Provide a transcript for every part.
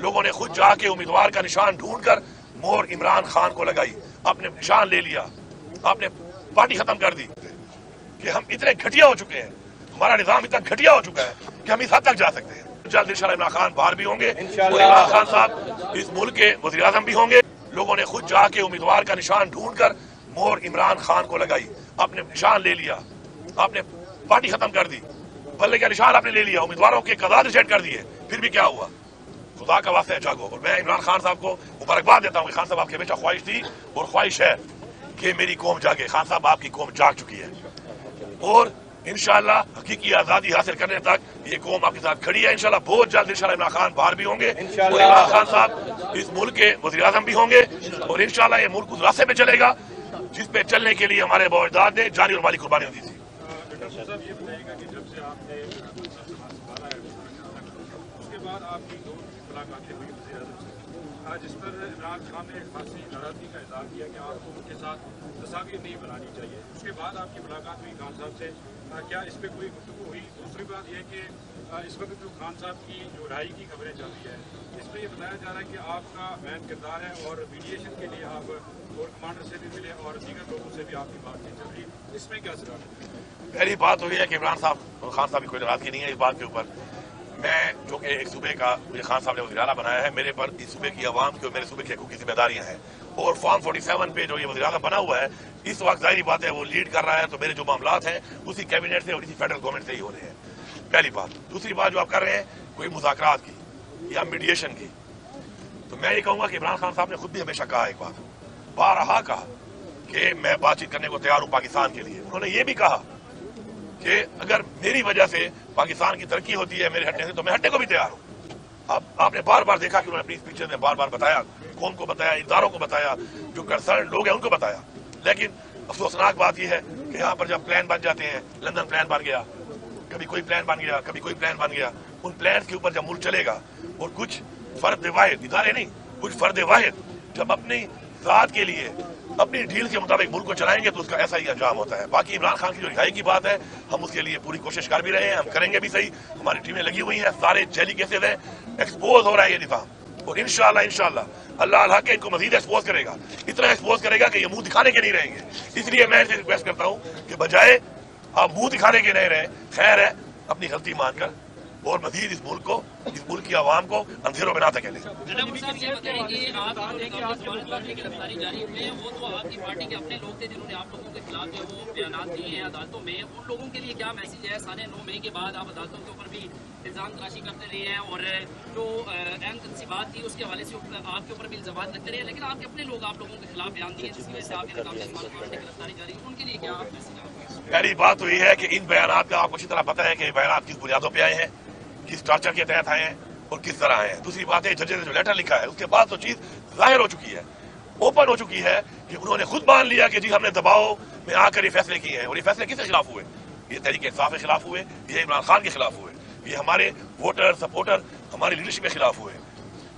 लोगों ने खुद जाके उम्मीदवार का निशान ढूंढकर मोहर इमरान खान को लगाई, अपने निशान ले लिया, आपने पार्टी खत्म कर दी कि हम इतने घटिया हो चुके हैं, हमारा निजाम इतना घटिया हो चुका है कि हम इस हद तक जा सकते हैं। जल्द इंशाल्लाह इमरान खान बाहर भी होंगे और इमरान खान साहब इस मुल्क के वज़ीर आज़म भी होंगे। लोगों ने खुद जाके उम्मीदवार का निशान ढूंढकर मोहर इमरान खान को लगाई, अपने निशान ले लिया, आपने पार्टी खत्म कर दी, बल्ले का निशान आपने ले लिया, उम्मीदवारों के कदार सेट कर दिए, फिर भी क्या हुआ? खुदा का वास्ते जागो। और मैं इमरान खान साहब को मुबारकबाद देता हूँ कि खान साहब आपकी हमेशा ख्वाहिश थी और ख्वाहिश है कि मेरी कौम जागे। खान साहब आपकी कौम जाग चुकी है और इंशाल्लाह हकीकी आज़ादी हासिल करने तक ये कौम आपके साथ खड़ी है। इंशाल्लाह बहुत जल्द इंशाल्लाह इमरान खान बाहर भी होंगे और इमरान खान साहब इस मुल्क के वज़ीर आज़म भी होंगे और इंशाल्लाह ये मुल्क उस रास्ते पे चलेगा जिस पे चलने के लिए हमारे बाप-अजदाद ने जानी और माली कुर्बानी दी थी। जिस पर इमरान खान ने खासी नाराजगी का इजहार किया कि आपको उनके साथ तस्वीर नहीं बनानी चाहिए। उसके बाद आपकी मुलाकात हुई खान साहब से, क्या इस पर कोई गुफ्तगू हुई? दूसरी बात यह कि इस वक्त जो खान साहब की जो रिहाई की खबरें चल रही है, इसमें यह बताया जा रहा है कि आपका मेन किरदार है और मीडिएशन के लिए आप कोर कमांडर से भी मिले और दीगर लोगों से भी आपकी बातचीत चल रही है, इसमें क्या सलाह? पहली बात तो यह है कि इमरान साहब और खान साहब की कोई नाराजगी नहीं है इस बात के ऊपर। मैं जो कि एक सूबे का मुझे खान साहब ने वज़ीर आला बनाया है, मेरे पर इस सूबे की आवाम की और मेरे सूबे की हकूक़ी जिम्मेदारियां हैं और फॉर्म 47 पे जो ये वज़ीर आला बना हुआ है इस वक्त जाहिर बात है वो लीड कर रहा है, तो मेरे जो मामलात हैं उसी कैबिनेट से और इसी फेडरल गवर्नमेंट से ही हो रहे हैं। पहली बात। दूसरी बात जो आप कर रहे हैं कोई मुज़ाकरात की या मीडिएशन की, तो मैं ये कहूँगा कि इमरान खान साहब ने खुद भी हमेशा कहा, एक बात बारहा कहा कि मैं बातचीत करने को तैयार हूँ पाकिस्तान के लिए। उन्होंने ये भी कहा कि अगर मेरी वजह से पाकिस्तान की तरक्की होती है मेरे हटने से, तो मैं हटने को भी तैयार हूँ। अब आपने बार बार देखा कि उन्होंने अपनी स्पीचेस में बार बार बताया, कौन को बताया, इदारों को बताया, जो कंसर्न लोग हैं उनको बताया। लेकिन अफसोसनाक बात यह है कि यहाँ पर जब प्लान बन जाते हैं, लंदन प्लान बन गया, कभी कोई प्लान बन गया, कभी कोई प्लान बन गया, उन प्लान के ऊपर जब मुल्क चलेगा और कुछ फर्द वाहिद, इदारे नहीं, कुछ फर्द वाहिद जब अपनी ज़ात के लिए अपनी डील के मुताबिक मुल्क को चलाएंगे तो उसका ऐसा ही अंजाम होता है। बाकी इमरान खान की जो रिहाई की बात है, हम उसके लिए पूरी कोशिश कर भी रहे हैं, हम करेंगे भी सही, हमारी टीमें लगी हुई हैं, सारे जेली केसेस हैं, एक्सपोज हो रहा है ये निज़ाम और इंशाल्लाह अल्लाह अल्लाह के इनको मजीद एक्सपोज करेगा, इतना एक्सपोज करेगा कि ये मुंह दिखाने के नहीं रहेंगे। इसलिए मैं इनसे रिक्वेस्ट करता हूँ कि बजाय आप मुंह दिखाने के नहीं रहे, खैर है अपनी गलती मानकर और मजीद इस मुल्क की आवाम को अंधेरों में ना धकेलें। वो तो आपकी पार्टी के अपने लोग थे जिन्होंने आप लोगों के खिलाफ जो वो बयान दिए हैं अदालतों में, उन लोगों के लिए क्या मैसेज है? साढ़े 9 मई के बाद आप अदालतों के ऊपर भी इल्जाम तराशी करते रहे हैं और जो अहम सी बात थी उसके हवाले से आपके ऊपर भी इल्जाम लगते रहे, लेकिन आपके अपने लोग आप लोगों के खिलाफ बयान दिए जिसकी वजह से आपके गिरफ्तारी जारी है, उनके लिए क्या मैसेज है? पहली बात तो ये है कि इन बयानात का आपको अच्छी तरह पता है कि बयान किस बुनियादों पर आए हैं, किस टार्चर के तहत आए हैं और किस तरह आए हैं। दूसरी बात है जजेस ने जो लेटर लिखा है उसके बाद तो चीज जाहिर हो चुकी है, ओपन हो चुकी है कि उन्होंने खुद मान लिया कि जी हमने दबाव में आकर ये फैसले किए हैं। और ये फैसले किसके खिलाफ हुए? ये तहरीक इंसाफ के खिलाफ हुए, ये इमरान खान के खिलाफ हुए, ये हमारे वोटर सपोर्टर हमारी लीडरशिप के खिलाफ हुए।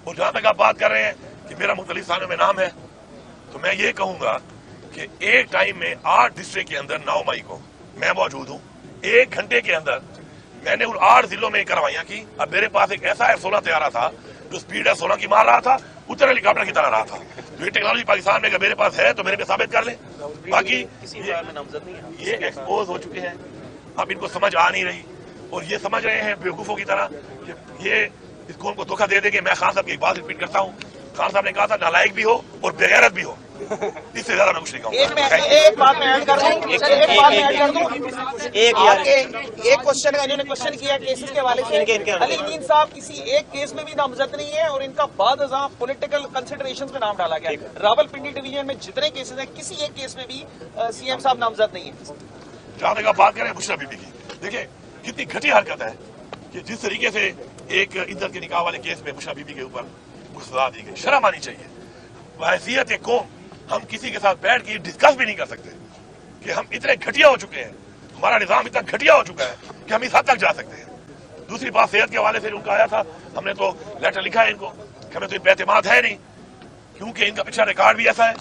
और जहां तक आप बात कर रहे हैं कि मेरा मुख्तलिफ थानों में नाम है, तो मैं ये कहूंगा कि एक टाइम में 8 डिस्ट्रिक्ट के अंदर 9 मई को मैं मौजूद हूँ। 1 घंटे के अंदर मैंने उन 8 जिलों में कार्रवाइयां की। अब मेरे पास एक ऐसा F-16 तैयारा था जो स्पीड F-16 की मार रहा था, उतर हेलीकॉप्टर की तरह रहा था। तो ये टेक्नोलॉजी पाकिस्तान में अगर मेरे पास है तो मेरे पे साबित कर ले। बाकी ये एक्सपोज हो चुके हैं, अब इनको समझ आ नहीं रही और ये समझ रहे हैं बेवकूफों की तरह कि ये इस कौम को धोखा दे देंगे। मैं खान साहब की एक बात रिपीट करता हूँ, खान साहब ने कहा था नालायक भी हो और बेगैरत भी हो, इससे ज्यादा मैं कुछ नहीं कहूँगा। एक बात मैं ऐड कर दूं, एक क्वेश्चन का इन्होंने क्वेश्चन किया केसेस के हवाले से। अली अमीन साहब किसी एक केस में भी नामजद नहीं है और इनका बाद पॉलिटिकल कंसिडरेशंस में नाम डाला गया। रावलपिंडी डिवीजन में जितने केसेस हैं किसी एक केस में भी सीएम साहब नामजद नहीं है। जहां तक आप बात करें बुशरा बीबी की, देखिए कितनी घटिया हरकत है कि जिस तरीके से एक इज्जत के निकाह वाले केस में बुशरा बीबी के ऊपर सजा दी गई। शर्म आनी चाहिए। हैसियत एक कौम हम किसी के साथ बैठ के डिस्कस भी नहीं कर सकते कि हम इतने घटिया हो चुके हैं, हमारा निजाम इतना घटिया हो चुका है कि हम इस हद तक जा सकते हैं। दूसरी बात सेहत के हवाले से उनका आया था, हमने तो लेटर लिखा है इनको कि हमें तो इन पर एतमाद है नहीं क्योंकि इनका पिछला रिकॉर्ड भी ऐसा है।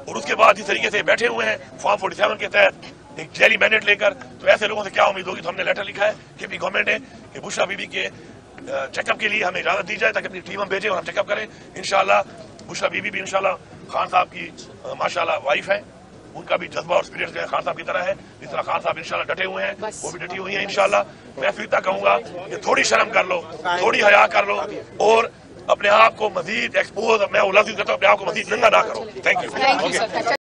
और उसके बाद जिस तरीके से बैठे हुए हैं फॉर्म 47 के तहत एक जेली मैंडेट लेकर, तो ऐसे लोगों से क्या उम्मीद होगी। तो हमने लेटर लिखा है कि गवर्नमेंट ने कि बुशरा बीबी के चेकअप के लिए हमें इजाजत दी जाए ताकि अपनी टीम हम भेजें और हम चेकअप करें इंशाल्लाह। बुशरा बीबी भी इंशाल्लाह खान साहब की माशाल्लाह वाइफ है, उनका भी जज्बा और स्पिरिट जो है खान साहब की तरह है, जिस तरह खान साहब इंशाल्लाह डटे हुए हैं वो भी डटी हुई हैं इंशाल्लाह। मैं फिर तक कहूंगा कि थोड़ी शर्म कर लो, थोड़ी हया कर लो और अपने आप को मजीद एक्सपोज, मैं लफ्ज़ करता हूँ, अपने आप को मजीद नंगा ना करो। Thank you.